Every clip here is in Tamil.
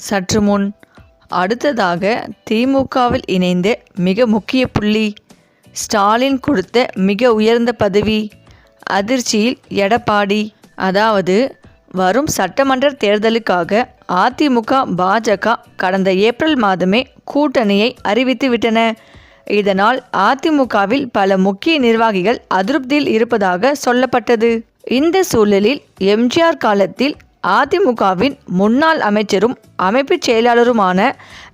சற்று முன். அடுத்ததாக திமுகவில் இணைந்த மிக முக்கிய புள்ளி. ஸ்டாலின் கொடுத்த மிக உயர்ந்த பதவி. அதிர்ச்சியில் எடப்பாடி. அதாவது வரும் சட்டமன்ற தேர்தலுக்காக அதிமுக பாஜக கடந்த ஏப்ரல் மாதமே கூட்டணியை அறிவித்துவிட்டன. இதனால் அதிமுகவில் பல முக்கிய நிர்வாகிகள் அதிருப்தியில் இருப்பதாக சொல்லப்பட்டது. இந்த சூழலில் எம்ஜிஆர் காலத்தில் அதிமுகவின் முன்னாள் அமைச்சரும் அமைப்பு செயலாளருமான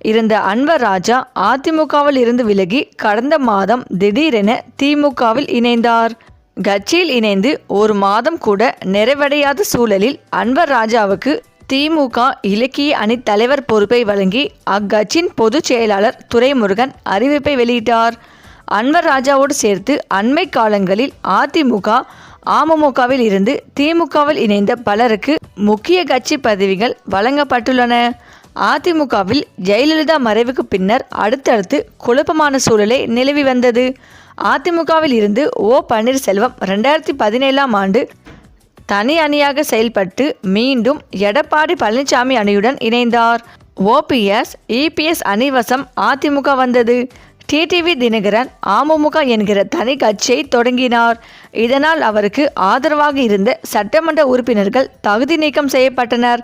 இருந்த அன்வர் ராஜா அதிமுகவில் இருந்து விலகி கடந்த மாதம் திடீரென திமுகவில் இணைந்தார். கட்சியில் இணைந்து ஒரு மாதம் கூட நிறைவடையாத சூழலில் அன்வர் ராஜாவுக்கு திமுக இலக்கிய அணி தலைவர் பொறுப்பை வழங்கி அக்கட்சியின் பொதுச் செயலாளர் துரைமுருகன் அறிவிப்பை வெளியிட்டார். அன்வர் ராஜாவோடு சேர்த்து அண்மை காலங்களில் அதிமுக அமமுகவில் இருந்து திமுகவில் இணைந்த பலருக்கு முக்கிய கட்சி பதவிகள் வழங்கப்பட்டுள்ளன. அதிமுகவில் ஜெயலலிதா மறைவுக்கு பின்னர் அடுத்தடுத்து குழப்பமான சூழலே நிலவி வந்தது. அதிமுகவில் இருந்து ஓ பன்னீர்செல்வம் 2017ஆம் ஆண்டு தனி அணியாக செயல்பட்டு மீண்டும் எடப்பாடி பழனிசாமி அணியுடன் இணைந்தார். ஓபிஎஸ் இபிஎஸ் அணிவசம் அதிமுக வந்தது. டிடிவி தினகரன் அமமுக என்கிற தனி கட்சியை தொடங்கினார். இதனால் அவருக்கு ஆதரவாக இருந்த சட்டமன்ற உறுப்பினர்கள் தகுதி நீக்கம் செய்யப்பட்டனர்.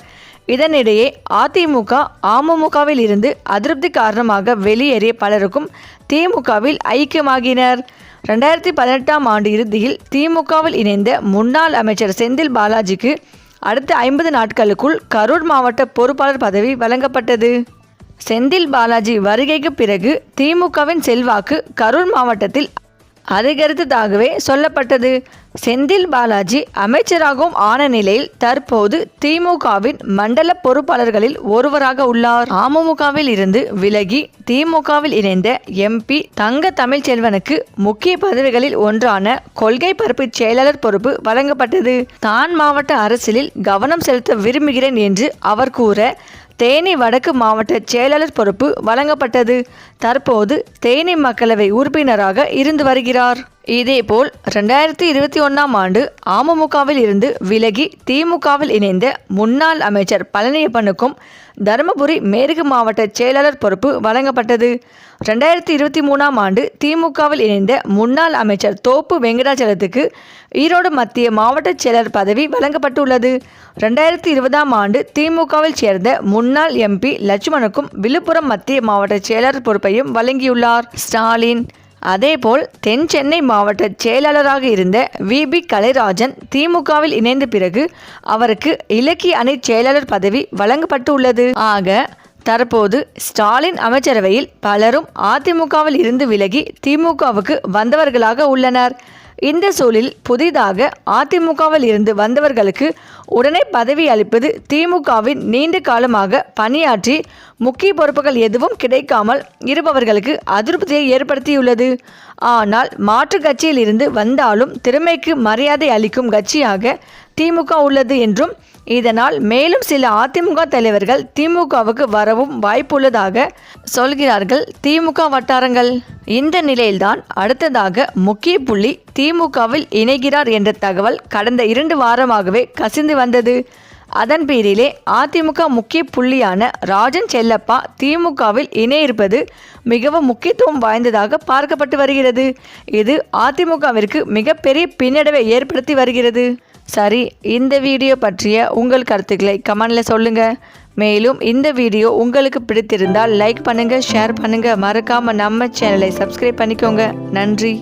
இதனிடையே அதிமுக அமமுகவில் இருந்து அதிருப்தி காரணமாக வெளியேறிய பலருக்கும் திமுகவில் ஐக்கியமாகினர். 2018ஆம் ஆண்டு இறுதியில் திமுகவில் இணைந்த முன்னாள் அமைச்சர் செந்தில் பாலாஜிக்கு அடுத்த 50 நாட்களுக்குள் கரூர் மாவட்ட பொறுப்பாளர் பதவி வழங்கப்பட்டது. செந்தில் பாலாஜி வருகைக்கு பிறகு திமுகவின் செல்வாக்கு கரூர் மாவட்டத்தில் அதிகரித்ததாகவே சொல்லப்பட்டது. செந்தில் பாலாஜி அமைச்சராகவும் ஆன நிலையில் தற்போது திமுகவின் மண்டல பொறுப்பாளர்களில் ஒருவராக உள்ளார். அமமுகவில் இருந்து விலகி திமுகவில் இணைந்த எம்பி தங்க தமிழ்ச்செல்வனுக்கு முக்கிய பதவிகளில் ஒன்றான கொள்கை பரப்பு செயலாளர் பொறுப்பு வழங்கப்பட்டது. தான் மாவட்ட அரசியலில் கவனம் செலுத்த விரும்புகிறேன் என்று அவர் கூற தேனி வடக்கு மாவட்ட செயலாளர் பொறுப்பு வழங்கப்பட்டது. தற்போது தேனி மக்களவை உறுப்பினராக இருந்து வருகிறார். இதேபோல் 2021ஆம் ஆண்டு அமமுகவில் இருந்து விலகி திமுகவில் இணைந்த முன்னாள் அமைச்சர் பழனியப்பனுக்கும் தருமபுரி மேற்கு மாவட்ட செயலாளர் பொறுப்பு வழங்கப்பட்டது. 2023ஆம் ஆண்டு திமுகவில் இணைந்த முன்னாள் அமைச்சர் தோப்பு வெங்கடாச்சலத்துக்கு ஈரோடு மத்திய மாவட்ட செயலர் பதவி வழங்கப்பட்டுள்ளது. 2020ஆம் ஆண்டு திமுகவில் சேர்ந்த முன்னாள் எம்பி லட்சுமணுக்கும் விழுப்புரம் மத்திய மாவட்ட செயலர் பொறுப்பையும் வழங்கியுள்ளார் ஸ்டாலின். அதேபோல் தென் சென்னை மாவட்ட செயலாளராக இருந்த விபி கலைராஜன் திமுகவில் இணைந்த பிறகு அவருக்கு இலக்கிய அணி செயலாளர் பதவி வழங்கப்பட்டுள்ளது. ஆக தற்போது ஸ்டாலின் அமைச்சரவையில் பலரும் அதிமுகவில் இருந்து விலகி திமுகவுக்கு வந்தவர்களாக உள்ளனர். இந்த சூழலில் புதிதாக அதிமுகவில் இருந்து வந்தவர்களுக்கு உடனே பதவி அளிப்பது திமுகவின் நீண்ட காலமாக பணியாற்றி முக்கிய பொறுப்புகள் எதுவும் கிடைக்காமல் இருப்பவர்களுக்கு அதிருப்தியை ஏற்படுத்தியுள்ளது. ஆனால் மாற்று கட்சியில் இருந்து வந்தாலும் திறமைக்கு மரியாதை அளிக்கும் கட்சியாக திமுக உள்ளது என்றும் இதனால் மேலும் சில அதிமுக தலைவர்கள் திமுகவுக்கு வரவும் வாய்ப்புள்ளதாக சொல்கிறார்கள் திமுக வட்டாரங்கள். இந்த நிலையில்தான் அடுத்ததாக முக்கிய புள்ளி திமுகவில் இணைகிறார் என்ற தகவல் கடந்த 2 வாரமாகவே கசிந்து வந்தது. அதன் பேரிலே அதிமுக முக்கிய புள்ளியான ராஜன் செல்லப்பா திமுகவில் இணையிருப்பது மிகவும் முக்கியத்துவம் வாய்ந்ததாக பார்க்கப்பட்டு வருகிறது. இது அதிமுகவிற்கு மிகப்பெரிய பின்னடைவை ஏற்படுத்தி வருகிறது. சரி, இந்த வீடியோ பற்றிய உங்கள் கருத்துக்களை கமெண்ட்ல சொல்லுங்க. மேலும் இந்த வீடியோ உங்களுக்கு பிடித்திருந்தால் லைக் பண்ணுங்க, ஷேர் பண்ணுங்க, மறக்காம நம்ம சேனலை சப்ஸ்கிரைப் பண்ணிக்கோங்க. நன்றி.